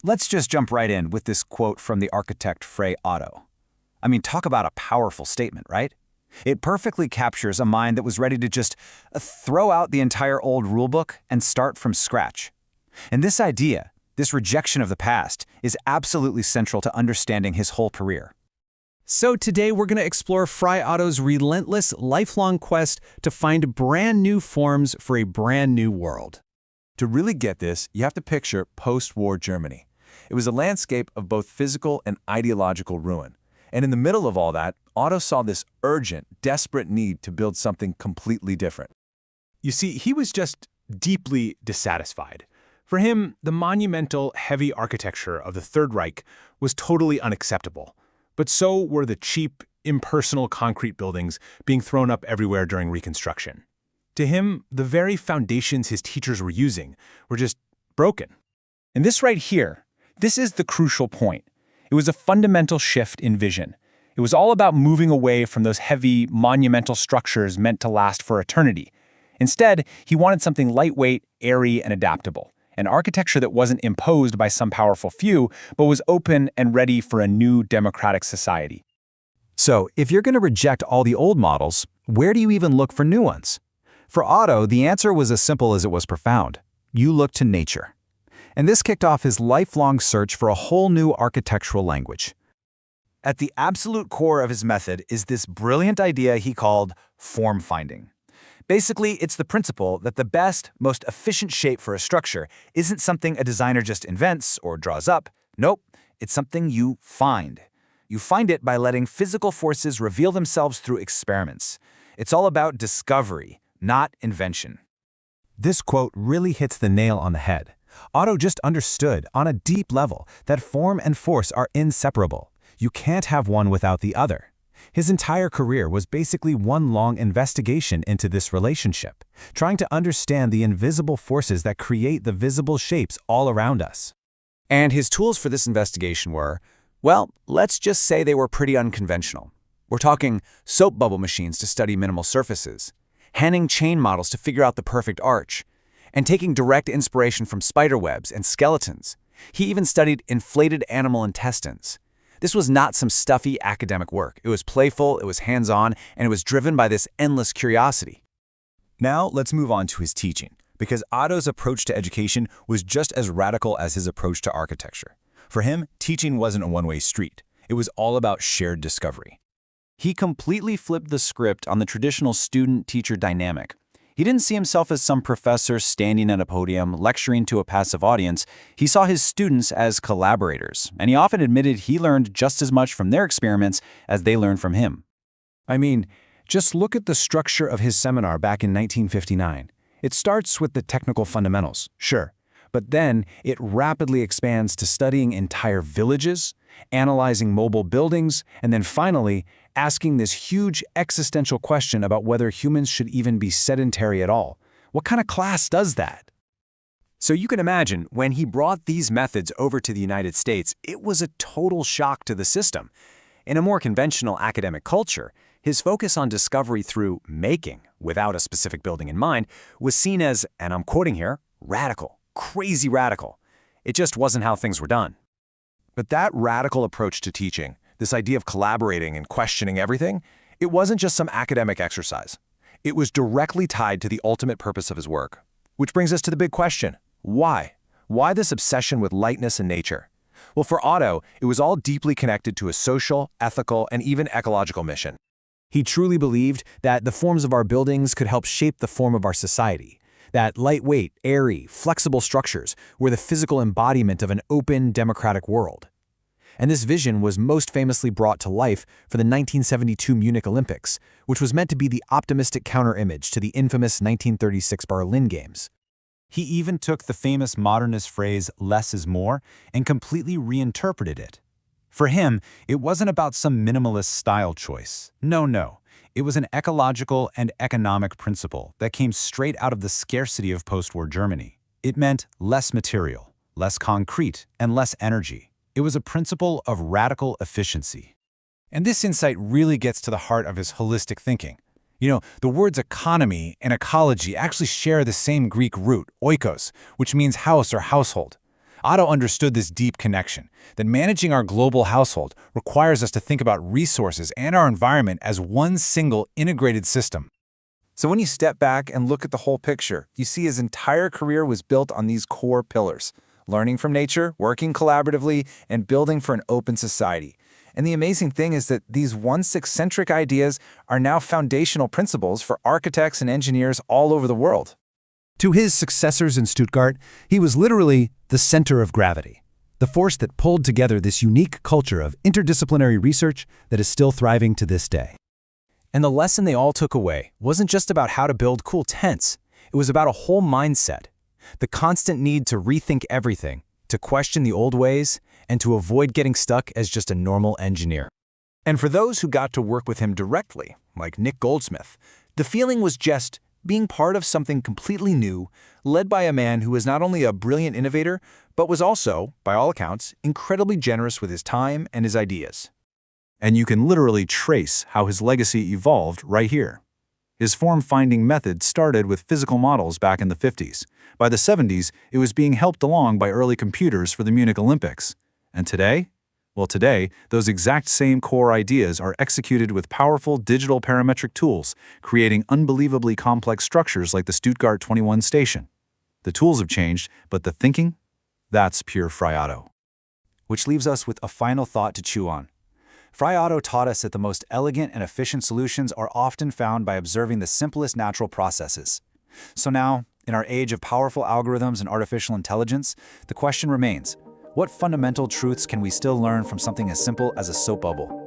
Let's just jump right in with this quote from the architect Frei Otto. I mean, talk about a powerful statement, right? It perfectly captures a mind that was ready to just throw out the entire old rulebook and start from scratch. And this idea, this rejection of the past, is absolutely central to understanding his whole career. So today we're going to explore Frei Otto's relentless, lifelong quest to find brand new forms for a brand new world. To really get this, you have to picture post-war Germany. It was a landscape of both physical and ideological ruin. And in the middle of all that, Otto saw this urgent, desperate need to build something completely different. You see, he was just deeply dissatisfied. For him, the monumental, heavy architecture of the Third Reich was totally unacceptable. But so were the cheap, impersonal concrete buildings being thrown up everywhere during reconstruction. To him, the very foundations his teachers were using were just broken. And this right here, this is the crucial point. It was a fundamental shift in vision. It was all about moving away from those heavy, monumental structures meant to last for eternity. Instead, he wanted something lightweight, airy, and adaptable. An architecture that wasn't imposed by some powerful few, but was open and ready for a new democratic society. So, if you're going to reject all the old models, where do you even look for new ones? For Otto, the answer was as simple as it was profound. You look to nature. And this kicked off his lifelong search for a whole new architectural language. At the absolute core of his method is this brilliant idea he called form finding. Basically, it's the principle that the best, most efficient shape for a structure isn't something a designer just invents or draws up. Nope, it's something you find. You find it by letting physical forces reveal themselves through experiments. It's all about discovery, not invention. This quote really hits the nail on the head. Otto just understood on a deep level that form and force are inseparable. You can't have one without the other. His entire career was basically one long investigation into this relationship, trying to understand the invisible forces that create the visible shapes all around us. And his tools for this investigation were, well, let's just say they were pretty unconventional. We're talking soap bubble machines to study minimal surfaces, Hanning chain models to figure out the perfect arch, and taking direct inspiration from spider webs and skeletons. He even studied inflated animal intestines. This was not some stuffy academic work. It was playful, it was hands-on, and it was driven by this endless curiosity. Now let's move on to his teaching, because Otto's approach to education was just as radical as his approach to architecture. For him, teaching wasn't a one-way street. It was all about shared discovery. He completely flipped the script on the traditional student-teacher dynamic. He didn't see himself as some professor standing at a podium lecturing to a passive audience. He saw his students as collaborators, and he often admitted he learned just as much from their experiments as they learned from him. I mean, just look at the structure of his seminar back in 1959. It starts with the technical fundamentals, sure, but then it rapidly expands to studying entire villages, analyzing mobile buildings, and then finally, asking this huge existential question about whether humans should even be sedentary at all. What kind of class does that? So you can imagine, when he brought these methods over to the United States, it was a total shock to the system. In a more conventional academic culture, his focus on discovery through making, without a specific building in mind, was seen as, and I'm quoting here, radical, crazy radical. It just wasn't how things were done. But that radical approach to teaching, this idea of collaborating and questioning everything, it wasn't just some academic exercise. It was directly tied to the ultimate purpose of his work. Which brings us to the big question, why? Why this obsession with lightness and nature? Well, for Otto, it was all deeply connected to a social, ethical, and even ecological mission. He truly believed that the forms of our buildings could help shape the form of our society, that lightweight, airy, flexible structures were the physical embodiment of an open, democratic world. And this vision was most famously brought to life for the 1972 Munich Olympics, which was meant to be the optimistic counter-image to the infamous 1936 Berlin Games. He even took the famous modernist phrase, "less is more," and completely reinterpreted it. For him, it wasn't about some minimalist style choice. No. It was an ecological and economic principle that came straight out of the scarcity of post-war Germany. It meant less material, less concrete, and less energy. It was a principle of radical efficiency. And this insight really gets to the heart of his holistic thinking. You know, the words economy and ecology actually share the same Greek root, oikos, which means house or household. Otto understood this deep connection, that managing our global household requires us to think about resources and our environment as one single integrated system. So when you step back and look at the whole picture, you see his entire career was built on these core pillars: learning from nature, working collaboratively, and building for an open society. And the amazing thing is that these once eccentric ideas are now foundational principles for architects and engineers all over the world. To his successors in Stuttgart, he was literally the center of gravity, the force that pulled together this unique culture of interdisciplinary research that is still thriving to this day. And the lesson they all took away wasn't just about how to build cool tents. It was about a whole mindset. The constant need to rethink everything, to question the old ways, and to avoid getting stuck as just a normal engineer. And for those who got to work with him directly, like Nick Goldsmith, the feeling was just being part of something completely new, led by a man who was not only a brilliant innovator, but was also, by all accounts, incredibly generous with his time and his ideas. And you can literally trace how his legacy evolved right here. His form-finding method started with physical models back in the 50s. By the 70s, it was being helped along by early computers for the Munich Olympics. And today? Well, today, those exact same core ideas are executed with powerful digital parametric tools, creating unbelievably complex structures like the Stuttgart 21 station. The tools have changed, but the thinking? That's pure Frei Otto. Which leaves us with a final thought to chew on. Frei Otto taught us that the most elegant and efficient solutions are often found by observing the simplest natural processes. So now, in our age of powerful algorithms and artificial intelligence, the question remains: what fundamental truths can we still learn from something as simple as a soap bubble?